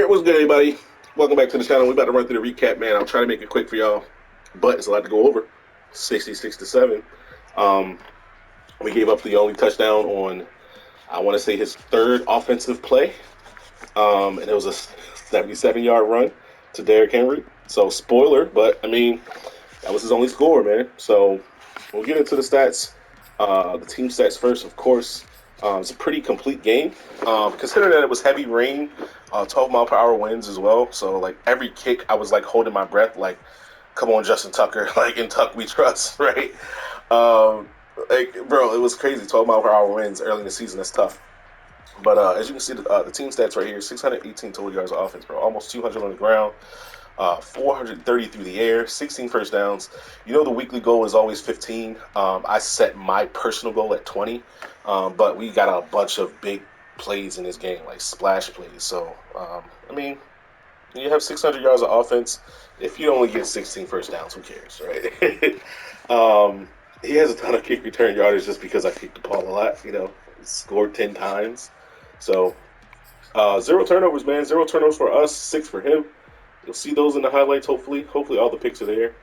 Alright, what's good, everybody? Welcome back to the channel. We're about to run through the recap, man. I'll try to make it quick for y'all, but it's a lot to go over. 66-7. Um, we gave up the only touchdown on, I want to say, his third offensive play, and it was a 77-yard run to Derrick Henry. So, spoiler, but I mean, that was his only score, man. So, we'll get into the stats. The team stats first, of course. It's a pretty complete game. Considering that it was heavy rain, 12 mile per hour winds as well. So like every kick, I was like holding my breath, like, "Come on, Justin Tucker, like in Tuck we trust," right? Um, bro, it was crazy. 12 mile per hour winds early in the season. That's tough. But as you can see, the team stats right here: 618 total yards of offense, bro. Almost 200 on the ground. 430 through the air, 16 first downs. You know the weekly goal is always 15. I set my personal goal at 20, but we got a bunch of big plays in this game, like splash plays. So, I mean, you have 600 yards of offense. If you only get 16 first downs, who cares, right? He has a ton of kick return yardage just because I kicked the ball a lot, scored 10 times. So, zero turnovers, man. Zero turnovers for us, six for him. You'll see those in the highlights, hopefully. Hopefully all the picks are there.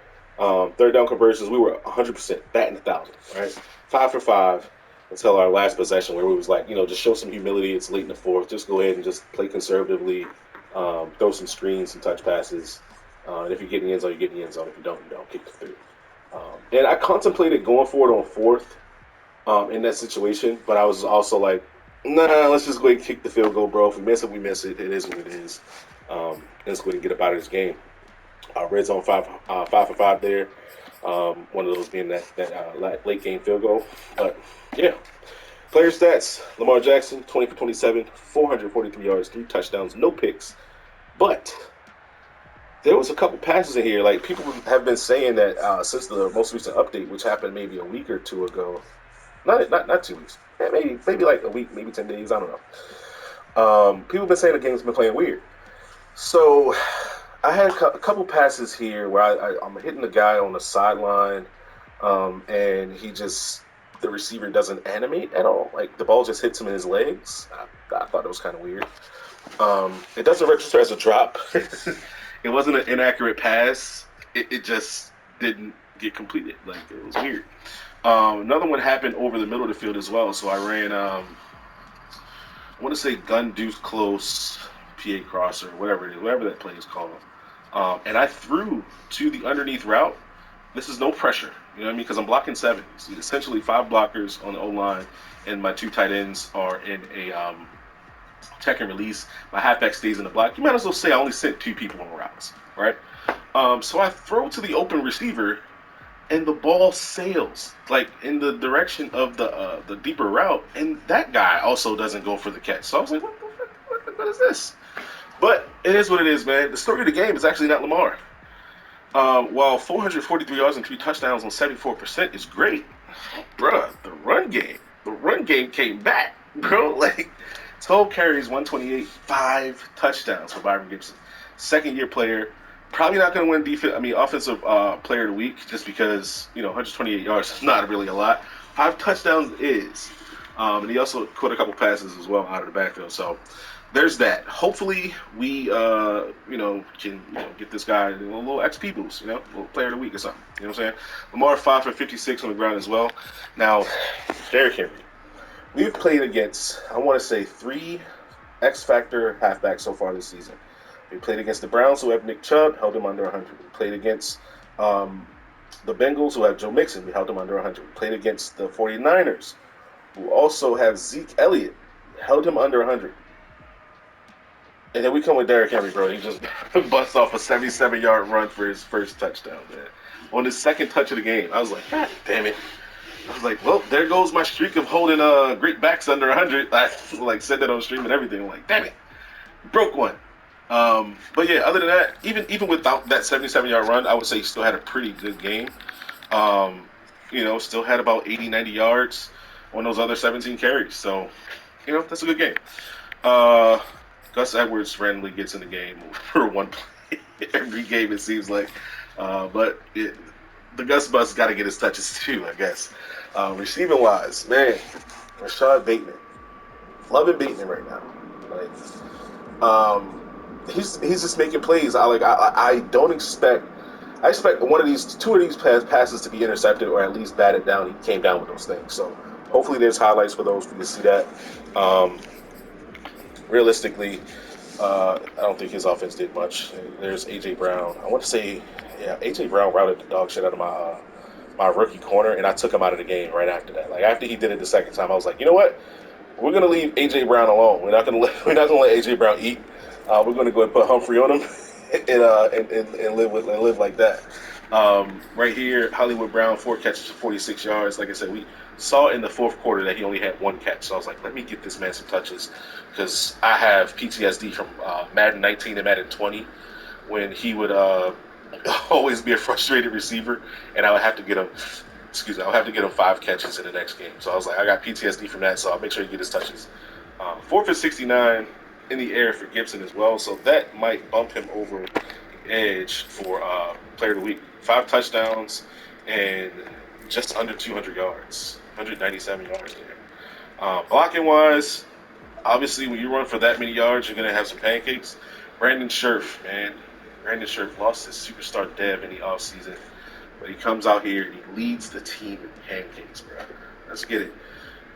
Third down conversions, we were 100%, batting 1,000, right? 5 for 5 until our last possession where we was like, just show some humility. It's late in the fourth. Just go ahead and just play conservatively. Throw some screens, some touch passes. And if you get in the end zone, you get in the end zone. If you don't, you don't. Kick the three. And I contemplated going for it on fourth in that situation, but I was also like, nah, let's just go ahead and kick the field goal, bro. If we miss it, we miss it. It is what it is. Let's go ahead and get up out of this game. Red zone 5 for 5 there. One of those being that late game field goal. But yeah, player stats: Lamar Jackson 20 for 27, 443 yards, 3 touchdowns, no picks. But there was a couple passes in here. Like people have been saying that since the most recent update, which happened maybe a week or two ago. Not 2 weeks. Maybe like a week, maybe 10 days. I don't know. People have been saying the game's been playing weird. So I had a couple passes here where I'm hitting the guy on the sideline, and the receiver doesn't animate at all. Like the ball just hits him in his legs. I thought it was kind of weird. It doesn't register as a drop. It wasn't an inaccurate pass. It just didn't get completed. Like it was weird. Another one happened over the middle of the field as well. So I ran, I want to say gun deuce close PA crosser, whatever it is, whatever that play is called. And I threw to the underneath route. This is no pressure, you know what I mean? Because I'm blocking seven. So essentially 5 blockers on the O-line, and my 2 tight ends are in a check and release. My halfback stays in the block. You might as well say I only sent 2 people on routes, right? So I throw to the open receiver, and the ball sails like in the direction of the deeper route, and that guy also doesn't go for the catch. So I was like, what is this? But it is what it is, man. The story of the game is actually not Lamar. While 443 yards and 3 touchdowns on 74% is great, bruh, the run game came back, bro. Like 12 carries, 128, 5 touchdowns for Byron Gibson. Second-year player. Probably not going to win offensive player of the week just because, 128 yards is not really a lot. 5 touchdowns is. And he also caught a couple passes as well out of the backfield. So there's that. Hopefully we, can get this guy a little XP boost, a little player of the week or something. You know what I'm saying? Lamar 5 for 56 on the ground as well. Now, Derrick Henry. We've played against, I want to say, 3 X-Factor halfbacks so far this season. We played against the Browns, who have Nick Chubb, held him under 100. We played against the Bengals, who have Joe Mixon. We held him under 100. We played against the 49ers, who also have Zeke Elliott, held him under 100. And then we come with Derrick Henry, bro. He just busts off a 77-yard run for his first touchdown, man. On his second touch of the game. I was like, God damn it. I was like, well, there goes my streak of holding great backs under 100. I said that on stream and everything. I'm like, damn it. Broke one. But yeah, other than that, even without that 77-yard run, I would say he still had a pretty good game. Still had about 80, 90 yards on those other 17 carries. So, that's a good game. Gus Edwards randomly gets in the game for one play every game, it seems like. The Gus Bus got to get his touches too, I guess. Receiving wise, man, Rashad Bateman. Loving Bateman right now. Like, he's just making plays. I don't expect. I expect two of these passes to be intercepted or at least batted down. He came down with those things. So hopefully there's highlights for those for you to see that. Um, Realistically, I don't think his offense did much. There's AJ Brown. I want to say, yeah, AJ Brown routed the dog shit out of my rookie corner, and I took him out of the game right after that. Like after he did it the second time, I was like, you know what? We're gonna leave AJ Brown alone. We're not gonna let AJ Brown eat. We're gonna go and put Humphrey on him and live like that. Right here, Hollywood Brown, 4 catches for 46 yards. Like I said, we saw in the fourth quarter that he only had 1 catch. So I was like, let me get this man some touches because I have PTSD from Madden 19 and Madden 20 when he would always be a frustrated receiver, and I would have to get him. Excuse me, I'll have to get him 5 catches in the next game. So I was like, I got PTSD from that, so I'll make sure he get his touches. 4 for 69 in the air for Gibson as well, so that might bump him over the edge for Player of the Week. 5 touchdowns and just under 200 yards, 197 yards there. Blocking wise, obviously when you run for that many yards, you're going to have some pancakes. Brandon Scherf, man. Brandon Scherf lost his superstar dev in the offseason. But he comes out here and he leads the team in pancakes, bro. Let's get it.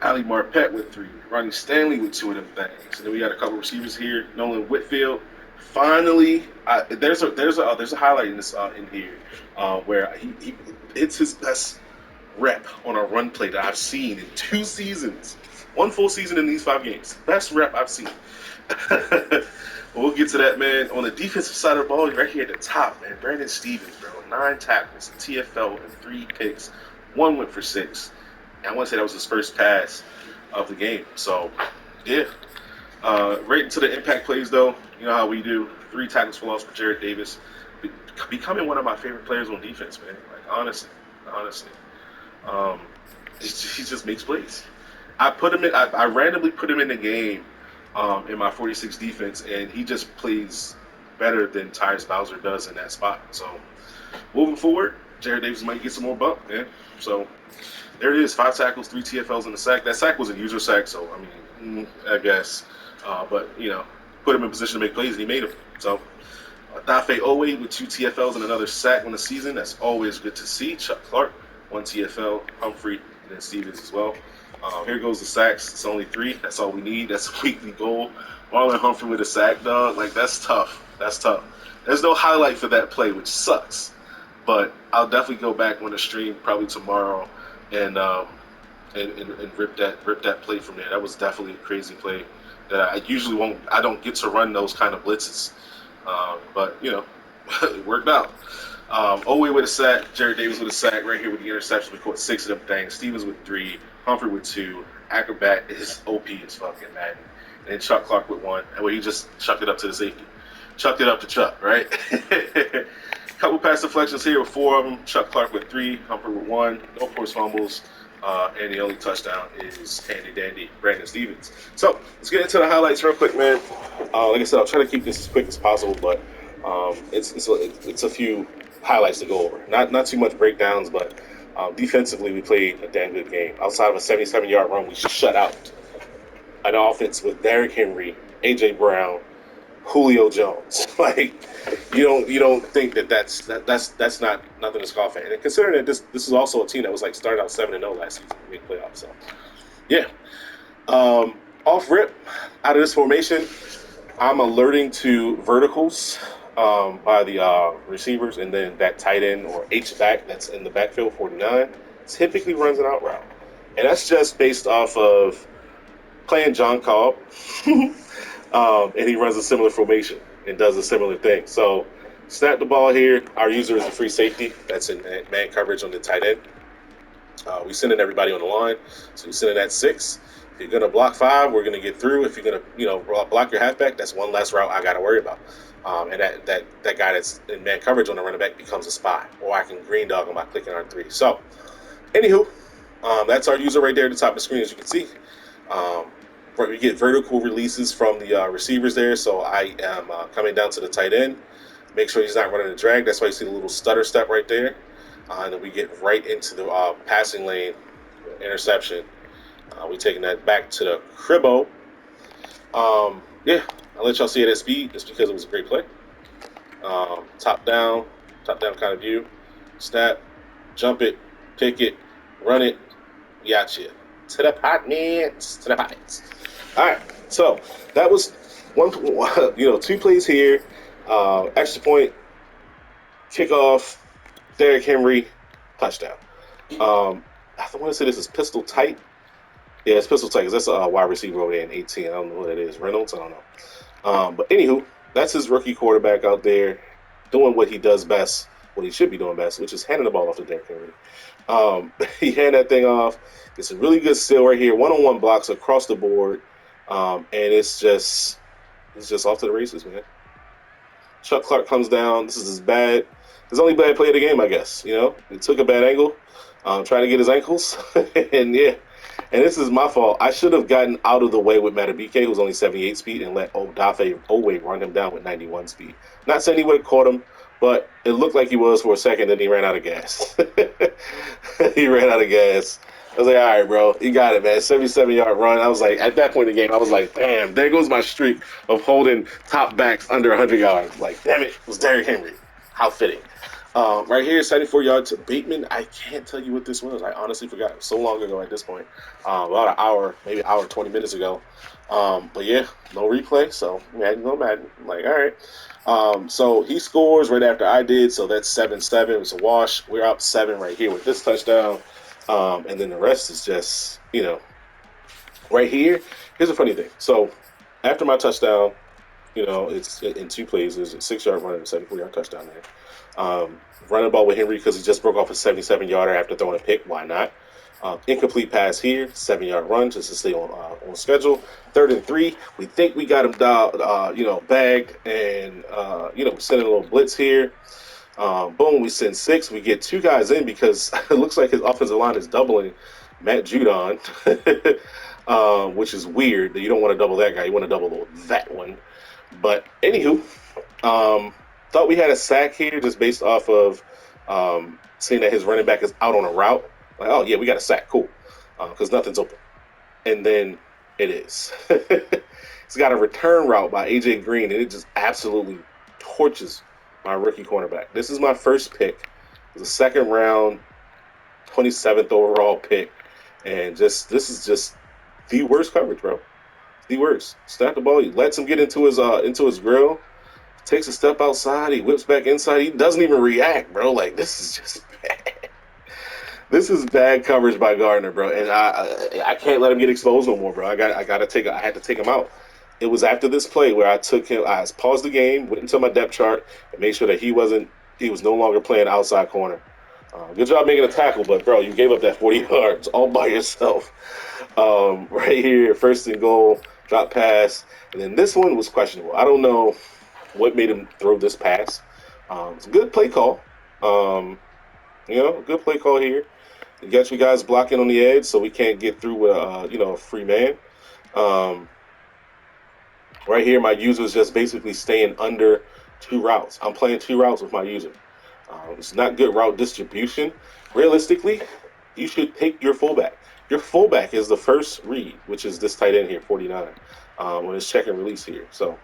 Ali Marpet with 3. Ronnie Stanley with 2 of them things. And then we got a couple receivers here. Nolan Whitfield. Finally, there's a highlight in this in here where he it's his best rep on a run play that I've seen in 2 seasons. 1 full season in these 5 games. Best rep I've seen. We'll get to that, man. On the defensive side of the ball, right here at the top, man. Brandon Stevens, bro. 9 tackles, TFL, and 3 picks. 1 went for 6. And I want to say that was his first pass of the game. So, yeah. Right into the impact plays, though. You know how we do. 3 tackles for loss for Jared Davis. Becoming one of my favorite players on defense, man. Like, honestly. He just makes plays. I randomly put him in the game in my 46 defense, and he just plays better than Tyrese Bowser does in that spot. So, moving forward, Jared Davis might get some more bump, man. So, there it is. 5 tackles, 3 TFLs, and a sack. That sack was a user sack, so, I mean, I guess. But, you know, put him in position to make plays, and he made them. So, Dafe Owe with 2 TFLs and another sack on the season. That's always good to see. Chuck Clark, 1 TFL, Humphrey, and then Stevens as well. Here goes the sacks. It's only 3. That's all we need. That's a weekly goal. Marlon Humphrey with a sack, dog. Like, that's tough. That's tough. There's no highlight for that play, which sucks. But I'll definitely go back on the stream probably tomorrow and rip that play from there. That was definitely a crazy play that I usually won't. I don't get to run those kind of blitzes. But, you know, it worked out. Owe with a sack, Jared Davis with a sack, right here with the interception. We caught 6 of them things. Stevens with 3, Humphrey with 2, Acrobat is OP as fucking Madden. And then Chuck Clark with 1, and where he just chucked it up to the safety. Chucked it up to Chuck, right? Couple pass deflections here with 4 of them. Chuck Clark with 3, Humphrey with 1, no forced fumbles. And the only touchdown is handy dandy Brandon Stevens. So let's get into the highlights real quick, man. Like I said, I'll try to keep this as quick as possible, but it's a few highlights to go over. Not too much breakdowns, but defensively we played a damn good game. Outside of a 77-yard run, we shut out an offense with Derrick Henry, AJ Brown, Julio Jones. Like you don't think that's not nothing to scoff at. And considering that this is also a team that was like started out 7-0 last season, made playoffs. So yeah. Off rip, out of this formation, I'm alerting to verticals by the receivers, and then that tight end or H-back that's in the backfield, 49, typically runs an out route. And that's just based off of playing John Cobb, and he runs a similar formation and does a similar thing. So snap the ball here. Our user is a free safety. That's in man coverage on the tight end. We sending everybody on the line. So we sending at 6. If you're going to block 5, we're going to get through. If you're going to block your halfback, that's one less route I got to worry about. And that guy that's in man coverage on the running back becomes a spy. Or I can green dog him by clicking R3. So, anywho, that's our user right there at the top of the screen, as you can see. We get vertical releases from the receivers there. So I am coming down to the tight end. Make sure he's not running a drag. That's why you see the little stutter step right there. And then we get right into the passing lane interception. We're taking that back to the cribbo. Yeah, I'll let y'all see it at speed just because it was a great play. Top down kind of view. Snap, jump it, pick it, run it. Gotcha. To the pockets. To the pockets. All right. So that was one. Two plays here. Extra point, kickoff, Derrick Henry, touchdown. I want to say this is pistol tight. Yeah, it's pistol tight because that's a wide receiver over there in 18. I don't know what that is. Reynolds. I don't know. But anywho, that's his rookie quarterback out there doing what he does best, what he should be doing best, which is handing the ball off to Derrick Henry. He hand that thing off. It's a really good steal right here. One-on-one blocks across the board, and it's just off to the races, man. Chuck Clark comes down. This is his only bad play of the game, I guess. He took a bad angle, trying to get his ankles, and yeah. And this is my fault. I should have gotten out of the way with Matabike, who's only 78 speed, and let Odafe Owe run him down with 91 speed. Not saying he would have caught him, but it looked like he was for a second, then he ran out of gas. He ran out of gas. I was like, all right, bro, you got it, man. 77-yard run. I was like, at that point in the game, I was like, damn, there goes my streak of holding top backs under 100 yards. Like, damn it, it was Derrick Henry. How fitting. Right here, 74 yards to Bateman. I can't tell you what this was. I honestly forgot. It was so long ago at this point. About an hour, maybe an hour, 20 minutes ago. But yeah, no replay. So, Madden, no Madden. Like, all right. So he scores right after I did. So that's 7-7. It's a wash. We're up 7 right here with this touchdown. And then the rest is just, right here. Here's a funny thing. So after my touchdown, it's in 2 plays. There's a 6-yard run and a 74-yard touchdown there. Running ball with Henry because he just broke off a 77-yarder after throwing a pick. Why not? Incomplete pass here, 7-yard run just to stay on schedule. 3rd and 3. We think we got him bagged, and we're sending a little blitz here. Boom, we send 6. We get 2 guys in because it looks like his offensive line is doubling Matt Judon, which is weird. You don't want to double that guy. You want to double that one. But anywho, thought we had a sack here just based off of seeing that his running back is out on a route. Like, oh, yeah, we got a sack. Cool. Because nothing's open. And then it is. It's got a return route by A.J. Green, and it just absolutely torches my rookie cornerback. This is my first pick. It was a 2nd round, 27th overall pick. And this is just the worst coverage, bro. The worst. Snap the ball. He lets him get into his grill. Takes a step outside. He whips back inside. He doesn't even react, bro. Like, this is just bad. This is bad coverage by Gardner, bro. And I can't let him get exposed no more, bro. I had to take him out. It was after this play where I paused the game, went into my depth chart, and made sure that he was no longer playing outside corner. Good job making a tackle, but bro, you gave up that 40 yards all by yourself. Right here, 1st and goal, drop pass, and then this one was questionable. I don't know what made him throw this pass. It's a good play call. Good play call here. You got you guys blocking on the edge, so we can't get through with a free man. Right here, my user is just basically staying under 2 routes. I'm playing 2 routes with my user. It's not good route distribution. Realistically, you should take your fullback. Your fullback is the first read, which is this tight end here, 49, when it's check and release here. So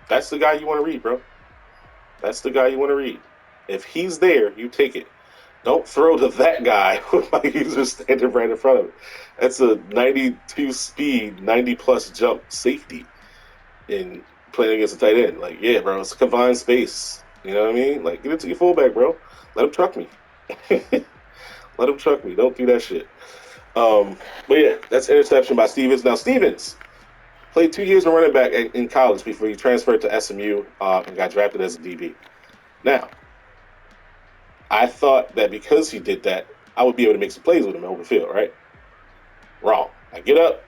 that's the guy you want to read, bro. That's the guy you want to read. If he's there, you take it. Don't throw to that guy with my user standing right in front of it. That's a 92 speed, 90-plus jump safety in playing against a tight end. Like, yeah, bro, it's a confined space. You know what I mean? Like, get it to your fullback, bro. Let him truck me. Let him truck me. Don't do that shit. But yeah, that's interception by Stevens. Now, Stevens played 2 years of running back in college before he transferred to SMU and got drafted as a DB. Now, I thought that because he did that, I would be able to make some plays with him over the field, right? Wrong. I get up,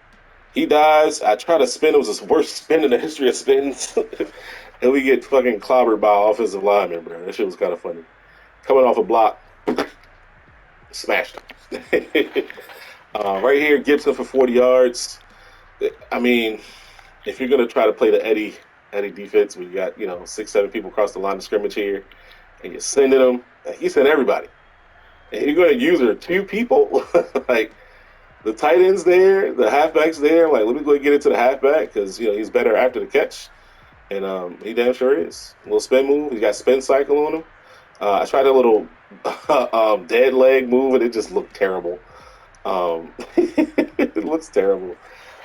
he dies, I try to spin. It was the worst spin in the history of spins. And we get fucking clobbered by offensive lineman, bro. That shit was kind of funny. Coming off a block, smashed him. Right here, Gibson for 40 yards. I mean, if you're going to try to play the Eddie defense, we got, 6, 7 people across the line of scrimmage here, and you're sending them, he sent everybody. And you're going to use her 2 people? Like, the tight end's there, the halfback's there. Like, let me go get it to the halfback because, he's better after the catch. And he damn sure is. A little spin move. He got spin cycle on him. I tried a little dead leg move, and it just looked terrible. It looks terrible.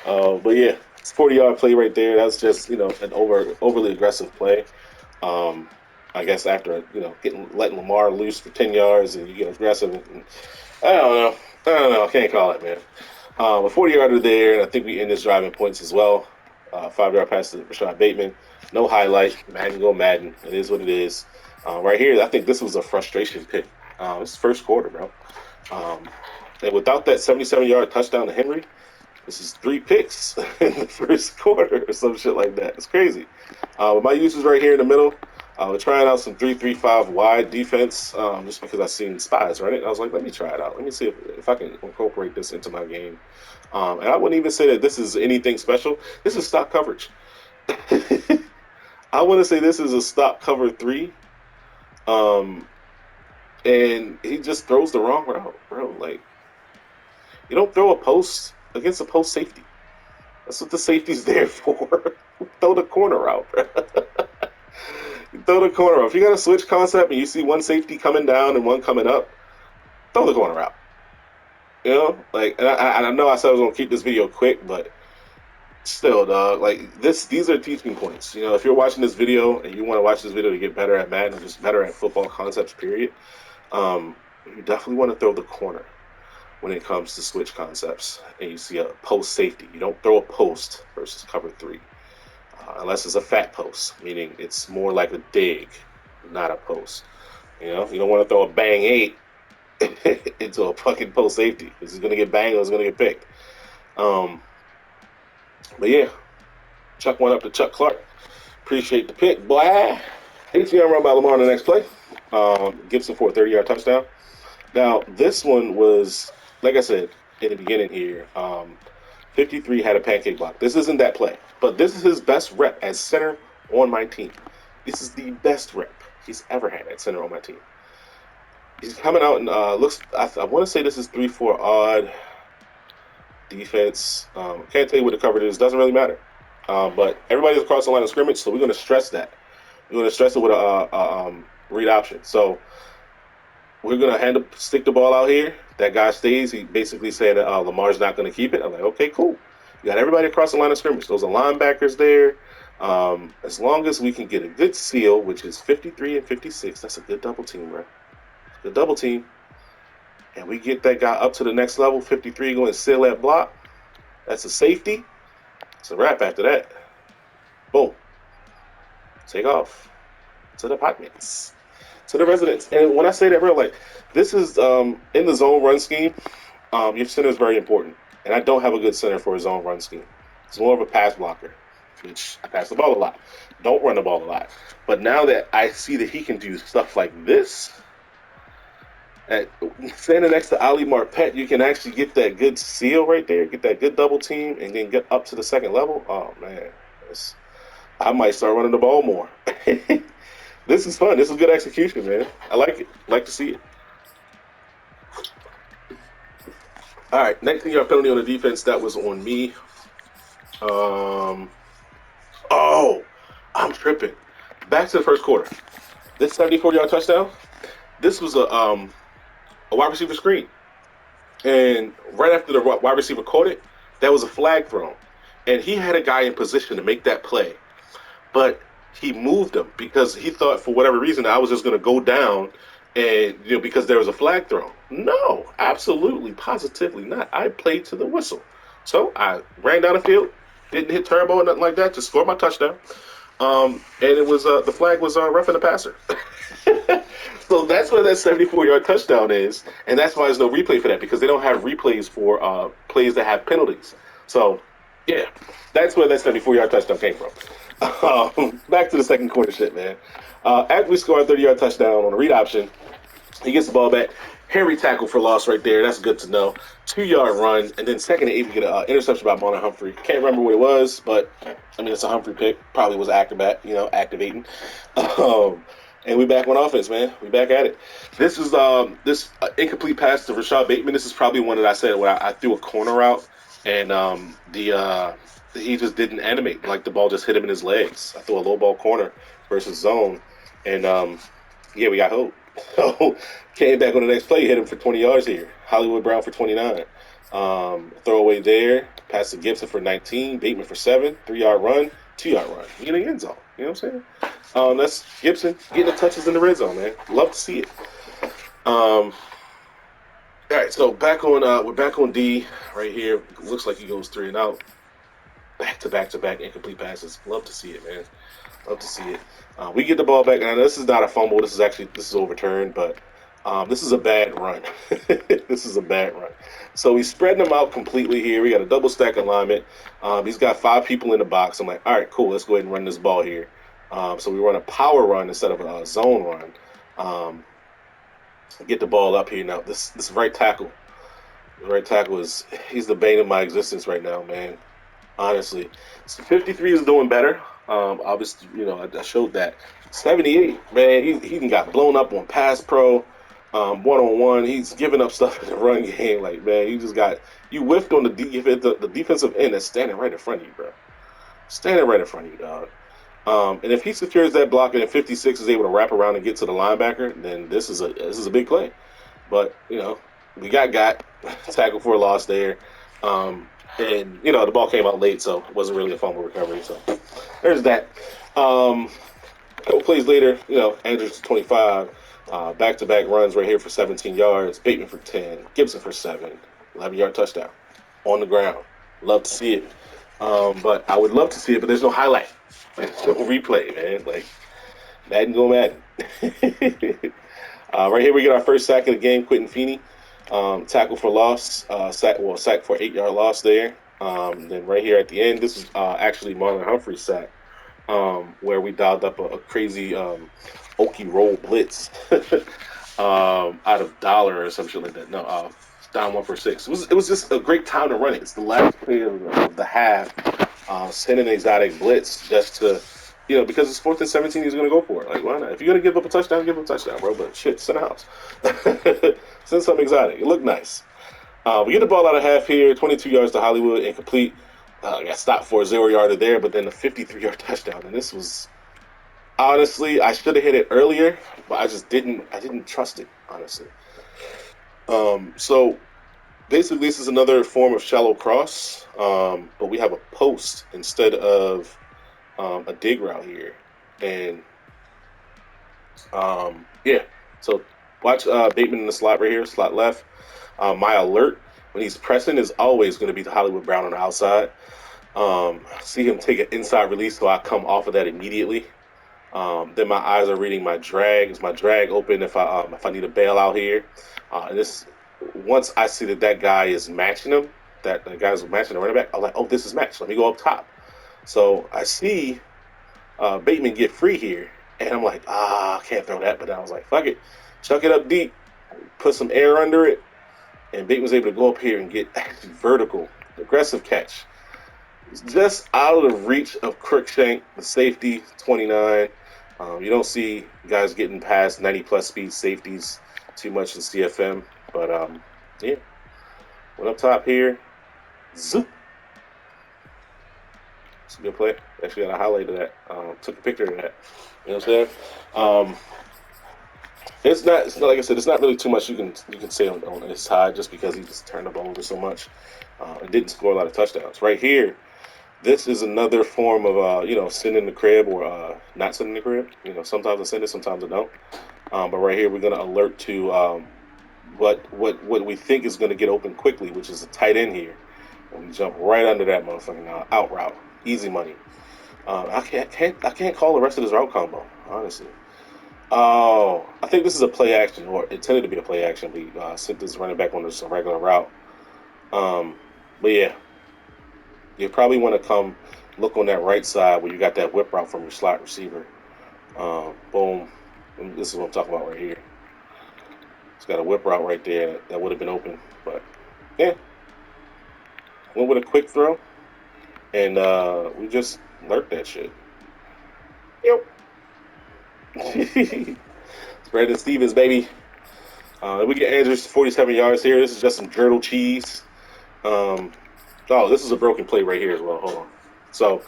But yeah, it's 40-yard play right there. That's just an overly aggressive play. Um, I guess after letting Lamar loose for 10 yards and you get aggressive. I don't know. I don't know. I can't call it, man. A 40-yarder there, and I think we end this driving points as well. 5-yard pass to Rashad Bateman. No highlight. Madden go Madden. It is what it is. Right here, I think this was a frustration pick. This is first quarter, bro. And without that 77-yard touchdown to Henry, this is 3 picks in the first quarter or some shit like that. It's crazy. My use is right here in the middle. We're trying out some 3-3-5 wide defense just because I've seen spies run it. I was like, let me try it out. Let me see if I can incorporate this into my game. And I wouldn't even say that this is anything special. This is stock coverage. I want to say this is a stock cover 3. And he just throws the wrong route, bro. Like, you don't throw a post against a post safety. That's what the safety's there for. Throw the corner out, bro. Throw the corner out. If you got a switch concept and you see one safety coming down and one coming up, throw the corner out. You know, like, and I know I said I was gonna keep this video quick, but still, dog, like these are teaching points. You know, if you're watching this video and you want to watch this video to get better at Madden or just better at football concepts, period, you definitely want to throw the corner when it comes to switch concepts. And you see a post safety, you don't throw a post versus cover 3. Unless it's a fat post, meaning it's more like a dig, not a post. You know, you don't want to throw a bang 8 into a fucking post safety. This is going to get banged or it's going to get picked. But yeah, chuck one up to Chuck Clark. Appreciate the pick, boy. 18-yard run by Lamar on the next play. Gibson for a 30-yard touchdown. Now, this one was, like I said in the beginning here, 53 had a pancake block. This isn't that play, but this is his best rep as center on my team. This is the best rep he's ever had at center on my team. He's coming out and looks, I want to say this is 3-4 odd defense. Can't tell you what the coverage is. Doesn't really matter. But everybody's across the line of scrimmage, so we're going to stress that. We're going to stress it with a read option. So we're going to stick the ball out here. That guy stays. He basically said that Lamar's not going to keep it. I'm like, okay, cool. You got everybody across the line of scrimmage. Those are linebackers there. As long as we can get a good seal, which is 53 and 56, that's a good double team, bro. Good double team. And we get that guy up to the next level, 53, going to seal that block. That's a safety. It's a wrap after that. Boom. Take off to the apartments, to the residents. And when I say that, bro, like, this is in the zone run scheme, your center is very important. And I don't have a good center for a zone run scheme. It's more of a pass blocker, which I pass the ball a lot. Don't run the ball a lot. But now that I see that he can do stuff like this, standing next to Ali Marpet, you can actually get that good seal right there, get that good double team, and then get up to the second level. Oh, man. I might start running the ball more. This is fun. This is good execution, man. I like it. Like to see it. All right, 19-yard penalty on the defense. That was on me. I'm tripping. Back to the first quarter. This 74-yard touchdown, this was a wide receiver screen. And right after the wide receiver caught it, that was a flag thrown. And he had a guy in position to make that play. But he moved him because he thought, for whatever reason, I was just going to go down and, because there was a flag thrown. No, absolutely, positively not. I played to the whistle. So I ran down the field, didn't hit turbo or nothing like that, just scored my touchdown. And it was the flag was roughing the passer. So that's where that 74-yard touchdown is, and that's why there's no replay for that, because they don't have replays for plays that have penalties. So, yeah, that's where that 74-yard touchdown came from. Back to the second quarter shit, man. After we score a 30-yard touchdown on a read option, he gets the ball back. Henry tackle for loss right there. That's good to know. 2-yard run, and then second and 8, we get an interception by Marlon Humphrey. Can't remember what it was, but, I mean, it's a Humphrey pick. Probably was activating. And we back on offense, man. We back at it. This is this incomplete pass to Rashad Bateman. This is probably one that I said where I threw a corner out, and he just didn't animate. Like the ball just hit him in his legs. I threw a low ball corner versus zone, and yeah, we got hope. So came back on the next play, hit him for 20 yards here. Hollywood Brown for 29. Throwaway there, pass to Gibson for 19, Bateman for 7, 3 yard run, 2 yard run. You get in the end zone. You know what I'm saying? That's Gibson getting the touches in the red zone, man. Love to see it. All right, so we're back on D right here. Looks like he goes 3 and out. Back to back incomplete passes. Love to see it, man. Love to see it. We get the ball back. Now this is not a fumble. This is overturned, but this is a bad run. This is a bad run. So he's spreading them out completely here. We got a double stack alignment. He's got 5 people in the box. I'm like, all right, cool. Let's go ahead and run this ball here. So we run a power run instead of a zone run. Get the ball up here now. This right tackle. The right tackle he's the bane of my existence right now, man. Honestly, so 53 is doing better. Obviously, I showed that. 78, man, he got blown up on pass pro, one-on-one. He's giving up stuff in the run game. Like, man, you whiffed on the defensive end that's standing right in front of you, bro. Standing right in front of you, dog. And if he secures that block and 56 is able to wrap around and get to the linebacker, then this is a big play. But we got tackle for a loss there. And, the ball came out late, so it wasn't really a fumble recovery. So there's that. A couple plays later, Andrews 25, back-to-back runs right here for 17 yards, Bateman for 10, Gibson for 7, 11-yard touchdown on the ground. Love to see it. But I would love to see it, but there's no highlight. There's no replay, man. Like, Madden go Madden. Right here we get our first sack of the game, Quentin Feeney. Tackle for loss, sack for 8-yard loss there. Then right here at the end, this is actually Marlon Humphrey's sack, where we dialed up a crazy Okie roll blitz out of dollar or some shit like that. No, down 1 for 6. It was just a great time to run it. It's the last play of the half. Send an exotic blitz just to, because it's 4th and 17, he's going to go for it. Like, why not? If you're going to give up a touchdown, give up a touchdown, bro. But shit, send a house. Send something exotic. It looked nice. We get the ball out of half here, 22 yards to Hollywood, incomplete. Got stopped for a 0-yarder there, but then a 53-yard touchdown. And this was, honestly, I should have hit it earlier, but I didn't trust it, honestly. So basically, this is another form of shallow cross, but we have a post instead of a dig route here. And, yeah, so watch Bateman in the slot right here, slot left. My alert when he's pressing is always going to be the Hollywood Brown on the outside. See him take an inside release, so I come off of that immediately. Then my eyes are reading my drag. Is my drag open if I need a bailout here? And this, once I see that guy is matching him, that the guy's matching the running back, I'm like, oh, this is matched. Let me go up top. So I see Bateman get free here, and I'm like, I can't throw that. But then I was like, fuck it, chuck it up deep, put some air under it, and Bateman was able to go up here and get actually vertical, aggressive catch. It's just out of the reach of Crookshank, the safety, 29. You don't see guys getting past 90-plus speed safeties too much in CFM. But, yeah, went up top here. Zoop. It's a good play. Actually got a highlight of that. Took a picture of that. You know what I'm saying? It's not like I said. It's not really too much you can say on his side just because he just turned the ball over so much and didn't score a lot of touchdowns. Right here, this is another form of sending the crib or not sending the crib. Sometimes I send it, sometimes I don't. But right here, we're gonna alert to what we think is gonna get open quickly, which is a tight end here, and we jump right under that motherfucking out route, easy money. I can't call the rest of this route combo honestly. Oh, I think this is a play action, or it intended to be a play action. We sent this running back on this regular route. But yeah, you probably want to come look on that right side where you got that whip route from your slot receiver. Boom. And this is what I'm talking about right here. It's got a whip route right there that would have been open. But yeah, went with a quick throw, and we just lurked that shit. Yep. It's Brandon Stevens, baby. We get Andrews 47 yards here. This is just some girdle cheese. This is a broken play right here as well. Hold on. So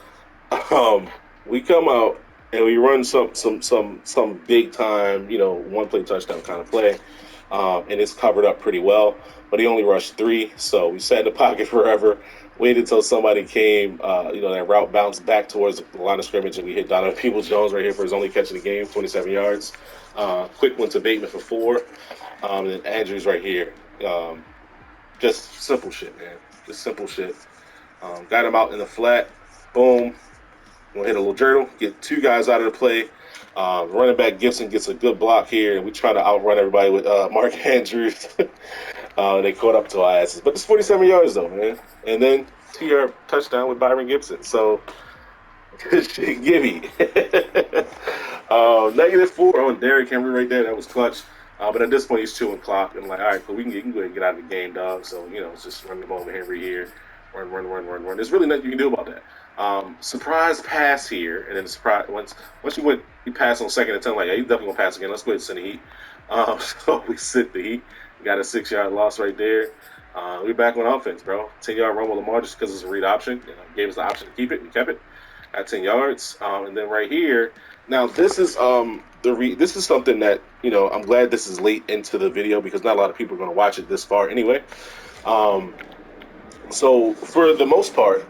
we come out and we run some big time, one play touchdown kind of play, and it's covered up pretty well. But he only rushed three, so we sat in the pocket forever. Waited until somebody came, that route bounced back towards the line of scrimmage, and we hit Donovan Peoples-Jones right here for his only catch of the game, 27 yards. Quick one to Bateman for 4, and then Andrews right here. Um, just simple shit, man. Just simple shit. Got him out in the flat. Boom. We'll hit a little journal, get two guys out of the play. Running back Gibson gets a good block here, and we try to outrun everybody with Mark Andrews. They caught up to our asses. But it's 47 yards, though, man. And then 2-yard touchdown with Byron Gibson. So, good shit, gimme. -4 on Derrick Henry right there. That was clutch. But at this point, he's chewing clock. And I'm like, all right, cool, we can go ahead and get out of the game, dog. So, it's just run the ball with Henry here. Run. There's really nothing you can do about that. Surprise pass here, and then surprise once you pass on 2nd and 10, like, yeah, he's definitely gonna pass again. Let's go ahead and send the heat. So we sit the heat. We got a 6-yard loss right there. We're back on offense, bro. 10-yard run with Lamar just because it's a read option. Gave us the option to keep it. We kept it at 10 yards. And then right here, now this is this is something that I'm glad this is late into the video because not a lot of people are going to watch it this far anyway. So for the most part,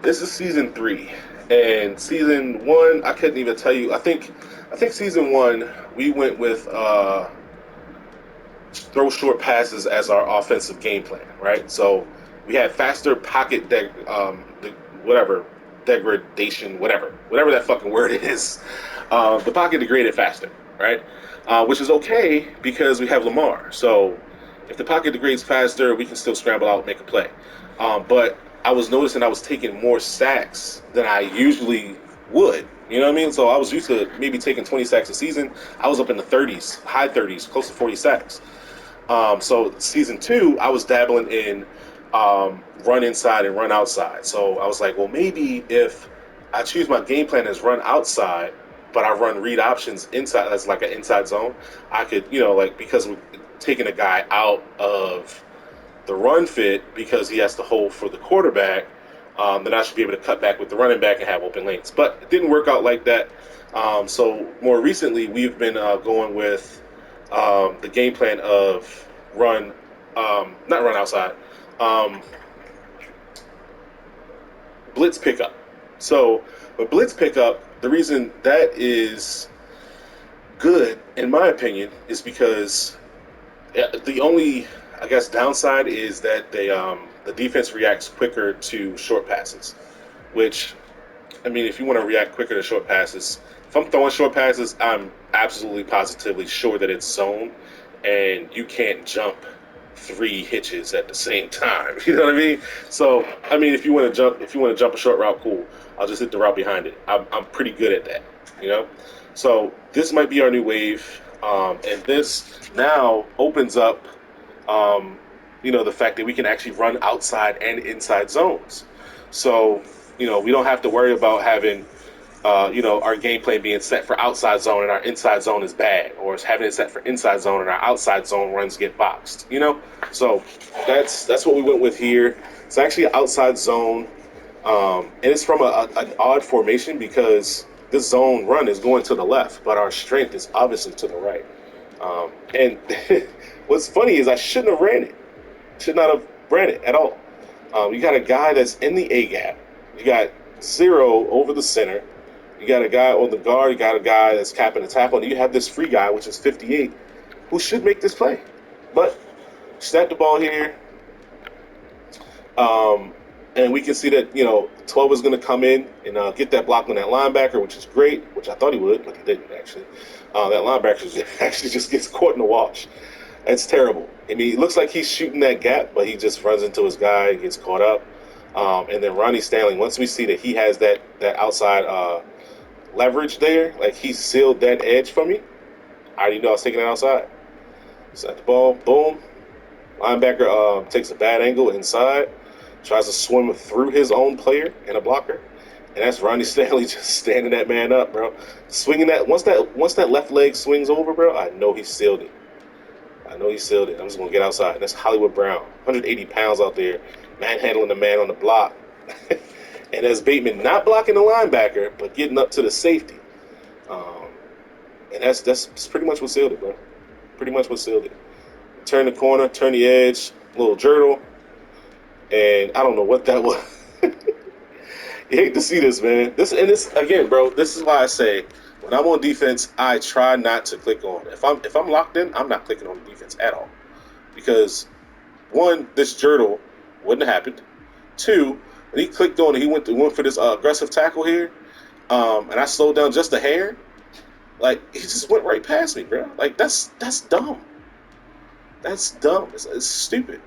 this is season 3, and season 1 I couldn't even tell you. I think season 1 we went with throw short passes as our offensive game plan, right? So we had faster pocket degradation, whatever that fucking word is. The pocket degraded faster, right? Which is okay because we have Lamar. So if the pocket degrades faster, we can still scramble out and make a play. But I was noticing I was taking more sacks than I usually would. You know what I mean? So I was used to maybe taking 20 sacks a season. I was up in the 30s, high 30s, close to 40 sacks. So season 2, I was dabbling in run inside and run outside. So I was like, well, maybe if I choose my game plan as run outside, but I run read options inside, that's like an inside zone, I could, because we're taking a guy out of the run fit because he has to hold for the quarterback, then I should be able to cut back with the running back and have open lanes. But it didn't work out like that. So more recently, we've been going with the game plan of not run outside, blitz pickup. So with blitz pickup, the reason that is good, in my opinion, is because the only, I guess, downside is that the defense reacts quicker to short passes, which, I mean, if you want to react quicker to short passes, if I'm throwing short passes, I'm absolutely positively sure that it's zone, and you can't jump 3 hitches at the same time. You know what I mean? So, I mean, if you want to jump a short route, cool. I'll just hit the route behind it. I'm pretty good at that. So this might be our new wave, and this now opens up, the fact that we can actually run outside and inside zones. So, we don't have to worry about having our game plan being set for outside zone and our inside zone is bad, or having it set for inside zone and our outside zone runs get boxed. So that's what we went with here. It's actually an outside zone, and it's from an odd formation because this zone run is going to the left, but our strength is obviously to the right. And what's funny is I shouldn't have ran it. Should not have ran it at all. You got a guy that's in the A gap. You got 0 over the center. You got a guy on the guard. You got a guy that's capping the tackle. And you have this free guy, which is 58, who should make this play. But snap the ball here. And we can see that, 12 is going to come in and get that block on that linebacker, which is great, which I thought he would, but he didn't actually. That linebacker actually just gets caught in the wash. That's terrible. I mean, it looks like he's shooting that gap, but he just runs into his guy and gets caught up. And then Ronnie Stanley, once we see that he has that outside leverage there, like he sealed that edge for me, I already know I was taking it outside. Set the ball, boom. Linebacker takes a bad angle inside, tries to swim through his own player and a blocker. And that's Ronnie Stanley just standing that man up, bro. Swinging that, once that left leg swings over, bro, I know he sealed it. I'm just going to get outside. That's Hollywood Brown, 180 pounds out there, manhandling the man on the block. And as Bateman not blocking the linebacker, but getting up to the safety. And that's pretty much what sealed it, bro. Pretty much what sealed it. Turn the corner, turn the edge, little jertle. And I don't know what that was. You hate to see this, man. This again, bro. This is why I say when I'm on defense, I try not to click on. If I'm locked in, I'm not clicking on the defense at all, because one, this jertle wouldn't have happened. Two, when he clicked on it, he went for this aggressive tackle here, and I slowed down just a hair. Like, he just went right past me, bro. Like, that's dumb. That's dumb. It's stupid.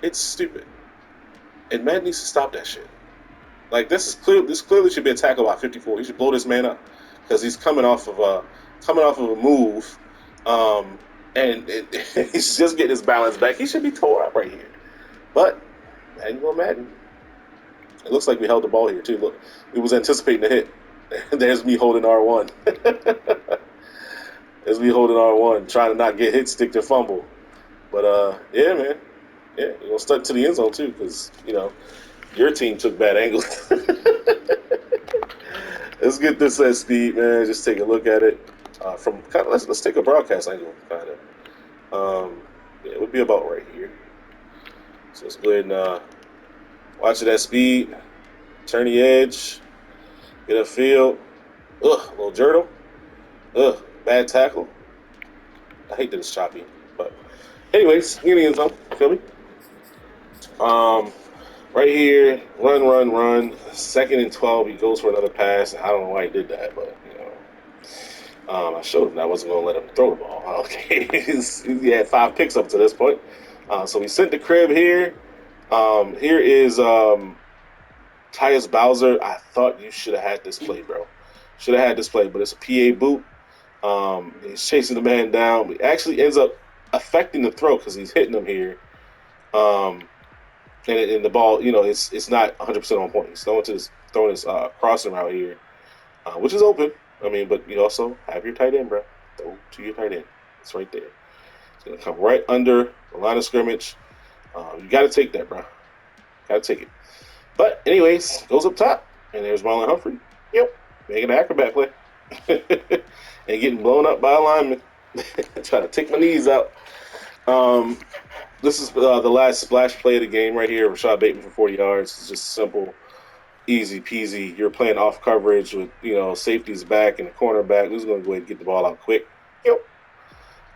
It's stupid. And Madden needs to stop that shit. Like, this clearly should be a tackle by 54. He should blow this man up because he's coming off of a move, and he's just getting his balance back. He should be tore up right here. But Madden go Madden. It looks like we held the ball here too. Look, we was anticipating the hit. There's me holding R1. There's me holding R1, trying to not get hit, stick to fumble. But yeah, man. Yeah, you're gonna stuck to the end zone too, because your team took bad angles. Let's get this at speed, man. Just take a look at it from kind of. Let's take a broadcast angle, kind of. Yeah, it would be about right here. So let's go ahead and watch it at speed. Turn the edge. Get upfield. Ugh, a little jertle. Ugh, bad tackle. I hate that it's choppy, but anyways, in the end zone. Feel me? Right here, run. 2nd and 12, he goes for another pass. I don't know why he did that, but I showed him I wasn't going to let him throw the ball. Okay, he had 5 picks up to this point. So we sent the crib here. Here is Tyus Bowser. I thought you should have had this play, bro. Should have had this play, but it's a PA boot. He's chasing the man down. It actually ends up affecting the throw because he's hitting him here. And the ball, it's not 100% on point. He's throwing this crossing route here, which is open. I mean, but you also have your tight end, bro. Throw to your tight end. It's right there. It's going to come right under the line of scrimmage. You got to take that, bro. Got to take it. But anyways, goes up top, and there's Marlon Humphrey. Yep, making an acrobat play. And getting blown up by a lineman. Trying to take my knees out. This is the last splash play of the game right here. Rashad Bateman for 40 yards. It's just simple, easy peasy. You're playing off coverage with, safeties back and the cornerback. Who's going to go ahead and get the ball out quick? Yep.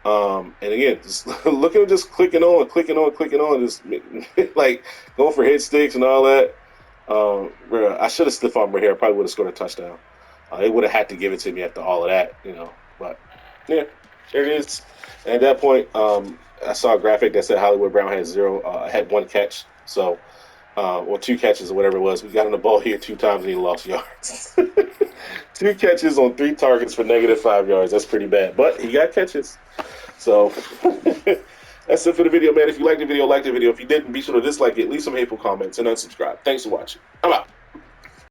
And again, just look at him just clicking on, just like going for hit sticks and all that. Bro, I should have stiff armed right here. I probably would have scored a touchdown. They would have had to give it to me after all of that, But yeah, there it is. And at that point, I saw a graphic that said Hollywood Brown had 1 catch, so or 2 catches or whatever it was. We got on the ball here 2 times and he lost yards. 2 catches on 3 targets for -5 yards. That's pretty bad, but he got catches. So that's it for the video, man. If you liked the video, like the video. If you didn't, be sure to dislike it, leave some hateful comments, and unsubscribe. Thanks for watching. I'm out.